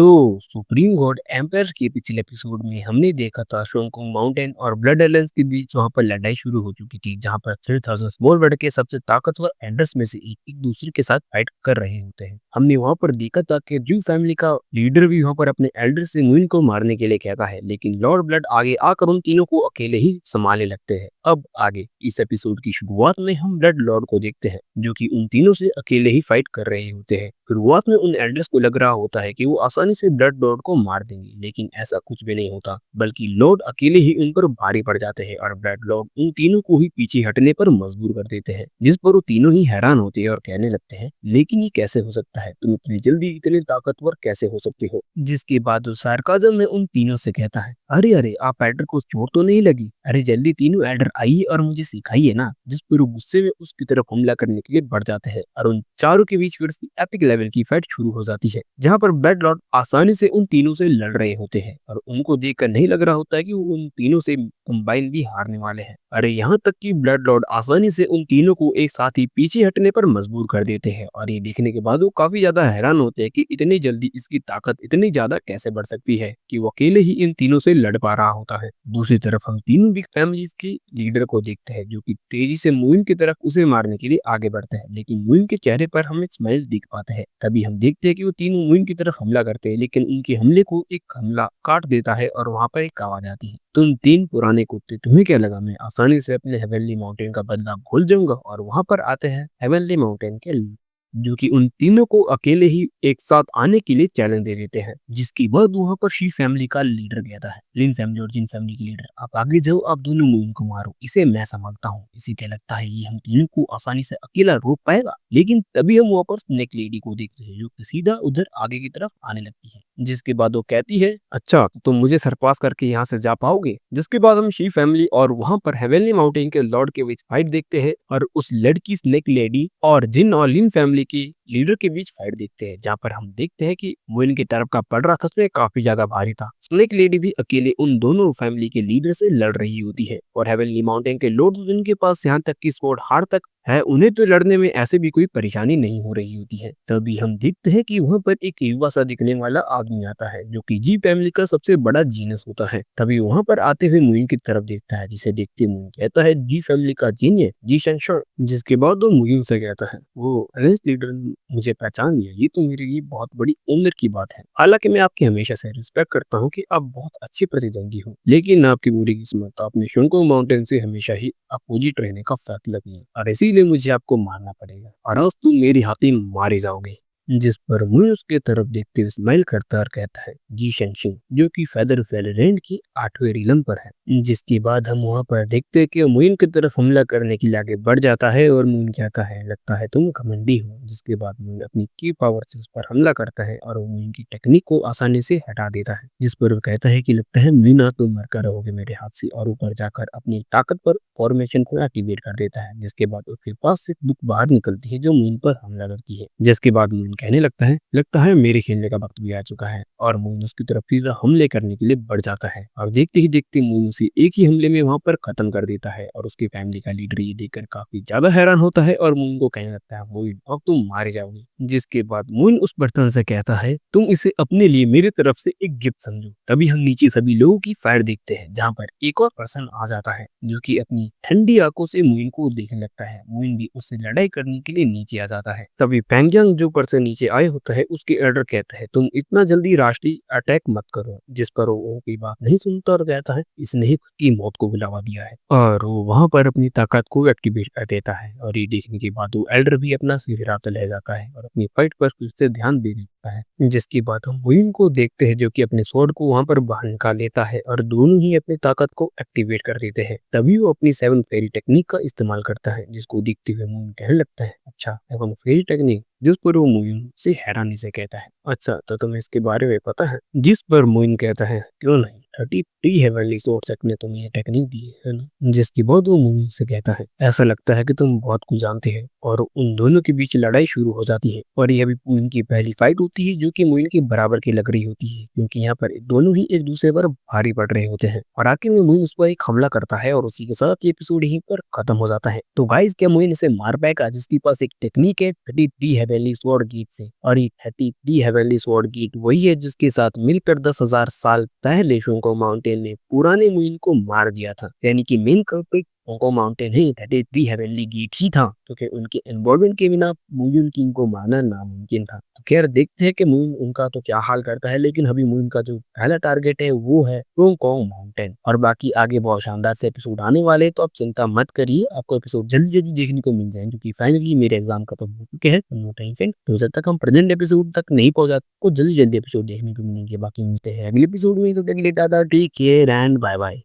तो supreme God empire के पिछले एपिसोड में हमने देखा था शोंगकुंग माउंटेन और ब्लड एलायंस के बीच वहां पर लड़ाई शुरू हो चुकी थी, जहां पर 3000 स्मॉल वर्ल्ड के सबसे ताकतवर एल्डर्स में से एक एक दूसरे के साथ फाइट कर रहे होते हैं। हमने वहां पर देखा था कि जू फैमिली का लीडर भी वहां पर अपने एल्डर से मुइन को मारने के लिए कहता है, लेकिन लॉर्ड ब्लड आगे आकर उन तीनों को अकेले ही संभालने लगते हैं। अब आगे इस एपिसोड की शुरुआत में हम ब्लड लॉर्ड को देखते हैं, जो कि उन तीनों से अकेले ही फाइट कर रहे होते हैं। शुरुआत में उन एल्डर्स को लग रहा होता है कि वो आसानी से ब्लड लॉर्ड को मार देंगे, लेकिन ऐसा कुछ भी नहीं होता, बल्कि लॉर्ड अकेले ही उन पर भारी पड़ जाते हैं और ब्लड लॉर्ड उन तीनों को ही पीछे हटने पर मजबूर कर देते हैं। जिस पर वो तीनों ही हैरान होते हैं और कहने लगते हैं, लेकिन ये कैसे हो सकता है, तुम इतनी जल्दी इतने ताकतवर कैसे हो सकते हो। जिसके बाद वो सार्काज़म में उन तीनों से कहता है, अरे अरे, आप एल्डर को चोट तो नहीं लगी? अरे जल्दी तीनों एल्डर आइए और मुझे सिखाइए ना। जिस पर वो गुस्से में उसकी तरफ हमला करने के लिए बढ़ जाते हैं और उन चारों के बीच फिर से एपिक लेवल की फाइट शुरू हो जाती है, जहां पर ब्लड लॉर्ड आसानी से उन तीनों से लड़ रहे होते हैं और उनको देखकर नहीं लग रहा होता है कि वो उन तीनों से कंबाइन भी हारने वाले हैं। अरे यहाँ तक कि ब्लड लॉर्ड आसानी से उन तीनों को एक साथ ही पीछे हटने पर मजबूर कर देते हैं और ये देखने के बाद वो काफी ज्यादा हैरान होते हैं कि इतनी जल्दी इसकी ताकत इतनी ज्यादा कैसे बढ़ सकती है कि वो अकेले ही इन तीनों से लड़ पा रहा होता है। दूसरी तरफ हम तीनों बिग फैमिलीज के लीडर को देखते हैं, जो कि तेजी से मुइन की तरफ उसे मारने के लिए आगे बढ़ते हैं, लेकिन मुइन के चेहरे पर हम एक स्माइल दिख पाते हैं। तभी हम देखते हैं कि वो तीनों मुइन की तरफ हमला करते हैं, लेकिन उनके हमले को एक हमला काट देता है और वहां पर एक आवाज आती है, तुम तीन पुराने कुत्ते, तुम्हें क्या लगा मैं आसानी से अपने हेवनली माउंटेन का बदला भूल जाऊंगा। और वहां पर आते हैं हेवनली माउंटेन के लोग, जो कि उन तीनों को अकेले ही एक साथ आने के लिए चैलेंज दे देते हैं। जिसके बाद वहां पर शी फैमिली का लीडर कहता है, लिन फैमिली और जिन फैमिली के लीडर, आप आगे जाओ, आप दोनों मुइन को मारो, इसे मैं संभालता हूँ। इसी क्या लगता है ये हम तीनों को आसानी से अकेला रोक पाएगा। लेकिन तभी हम वहां पर स्नेक लेडी को देखते हैं, जो कि सीधा उधर आगे की तरफ आने लगती है। जिसके बाद वो कहती है, अच्छा तो तुम मुझे सरपास करके यहाँ से जा पाओगे। जिसके बाद हम शी फैमिली और वहां पर हेवनली माउंटेन के लॉर्ड के बीच फाइट देखते हैं और उस लड़की स्नेक लेडी और जिन और लिन फैमिली की लीडर के बीच फाइट देखते हैं, जहाँ पर हम देखते हैं कि मुइन की तरफ का पड़ रहा था उसमें काफी ज्यादा भारी था। स्नेक लेडी भी अकेले उन दोनों फैमिली के लीडर से लड़ रही होती है और हेवनली माउंटेन के लॉर्ड जिनके पास यहाँ तक की स्वॉर्ड हार तक है, उन्हें तो लड़ने में ऐसे भी कोई परेशानी नहीं हो रही होती है। तभी हम देखते हैं कि वहां पर एक युवा सा दिखने वाला आदमी आता है, जो कि जी फैमिली का सबसे बड़ा जीनियस होता है। तभी वहां पर आते हुए मुइन की तरफ देखता है, जिसे देखते मुइन कहता है, जी फैमिली का जीनियस जी शंकर। जिसके बाद वो मुइन से कहता है, वो अरेंज लीडर मुझे पहचान लिया, ये तो मेरे लिए बहुत बड़ी ऑनर की बात है। हालांकि मैं आपकी हमेशा से रिस्पेक्ट करता हूँ कि आप बहुत अच्छे प्रतिद्वंदी हो, लेकिन आपकी बुरी किस्मत, आपने शंको माउंटेन से हमेशा ही अपोजिट रहने का फैसला किया और इसीलिए मुझे आपको मारना पड़ेगा और आज तुम मेरी हाथी मारे जाओगे। जिस पर मुइन उसके तरफ देखते हुए स्माइल करता और कहता है, जी शेंशिंग, जो कि फेदर फेलरेंड की 8वें रीलम पर है। जिसके बाद हम वहां पर देखते हैं कि मुइन की तरफ हमला करने के लिए आगे बढ़ जाता है और मुइन कहता है, लगता है तुम घमंडी हो। जिसके बाद मुइन अपनी की पावर से उस पर हमला करता है और वो मुइन की टेक्निक को आसानी से हटा देता है। जिस पर वो कहता है कि लगता है मीना तुम मरकर रहोगे मेरे हाथ से, और ऊपर जाकर अपनी ताकत पर फॉर्मेशन को एक्टिवेट कर देता है। जिसके बाद उसके पास से बुक बाहर निकलती है जो मून पर हमला करती है। जिसके बाद मून कहने लगता है मेरे खेलने का वक्त भी आ चुका है, और मून उसकी तरफ सीधा हमले करने के लिए बढ़ जाता है और देखते ही देखते मून उसे एक ही हमले में वहां पर खत्म कर देता है। और उसकी फैमिली का लीडर ये देखकर काफी ज्यादा हैरान होता है और मून को कहने लगता है, मून अब तुम मारे जाओगे। जिसके बाद मून उस बर्तन से कहता है, तुम इसे अपने लिए मेरी तरफ से एक गिफ्ट समझो। तभी हम नीचे सभी लोगों की फायर देखते हैं, जहाँ पर एक और पर्सन आ जाता है, जो कि अपनी ठंडी आंखों से मुइन को देखने लगता है। मुइन भी उससे लड़ाई करने के लिए नीचे आ जाता है। तभी पेंगयांग जो पर्सन नीचे आए होता है उसके एल्डर कहता है, तुम इतना जल्दी राष्ट्रीय अटैक मत करो। जिस पर वो उनकी बात नहीं सुनता और कहता है, इसने ही खुद की मौत को बुलावा दिया है, और वो वहां पर अपनी ताकत को एक्टिवेट कर देता है। और ये देखने के बाद वो एल्डर भी अपना सिर हिलाता ले जाता है और अपनी फाइट पर फिर से ध्यान देने लगता है। जिसके बाद हम मुइन को देखते हैं, जो कि अपने स्वॉर्ड को वहां पर बाहर निकाल लेता है और दोनों ही अपनी ताकत को एक्टिवेट कर देते हैं। तभी वो अपनी 7 फेरी टेक्निक का इस्तेमाल करता है, जिसको देखते हुए मुइन कहने लगता है, अच्छा 7 फेरी टेक्निक। जिस पर वो मुइन से हैरानी से कहता है, अच्छा तो तुम्हें इसके बारे में पता है। जिस पर मुइन कहता है, क्यों नहीं, 33 हेवनली स्वॉर्ड्स ने तुम्हें ये टेक्निक दी है ना, जिसकी बहुत वो मूवी से कहता है ऐसा लगता है कि तुम बहुत कुछ जानते हैं, और उन दोनों के बीच लड़ाई शुरू हो जाती है। और ये अभी मूविन की पहली फाइट होती है जो कि मूविन के बराबर की लग रही होती है, क्योंकि यहाँ पर दोनों ही एक दूसरे पर भारी पड़ रहे होते हैं। और आखिर में मूविन उस पर एक हमला करता है और उसी के साथ ये एपिसोड यहीं पर खत्म हो जाता है। तो गाइस, क्या मूविन इसे मार पाएगा जिसके पास एक टेक्निक है 33 हेवनली स्वॉर्ड गीट से? और ये 33 हेवनली स्वॉर्ड गीट वही है जिसके साथ मिलकर 10,000 साल पहले शोंको माउंटेन ने पुराने मूविन को मार दिया था। यानी कि मेन कल्प्रिट शोंको माउंटेन ही 33 हेवनली गीट ही था, क्योंकि उनके इन्वॉल्वमेंट के बिना मूविन किंग को मारना नामुमकिन था। तो खैर, देखते हैं कि मूविन उनका तो क्या हाल करता है, लेकिन अभी मूविन का जो पहला टारगेट है वो है शोंको माउंटेन। और बाकी आगे बहुत शानदार से एपिसोड आने वाले हैं, तो आप चिंता मत करिए, आपको एपिसोड जल्दी जल्दी देखने को मिल जाएंगे, क्योंकि फाइनली मेरे एग्जाम खत्म हो चुके हैं। नो टाइम फ्रेंड, तो जब तक हम प्रेजेंट एपिसोड तक नहीं पहुंचाते को जल्दी जल्दी एपिसोड देखने को मिलेंगे। बाकी मिलते हैं अगले एपिसोड में, तो तक के लिए tata, take care and bye bye.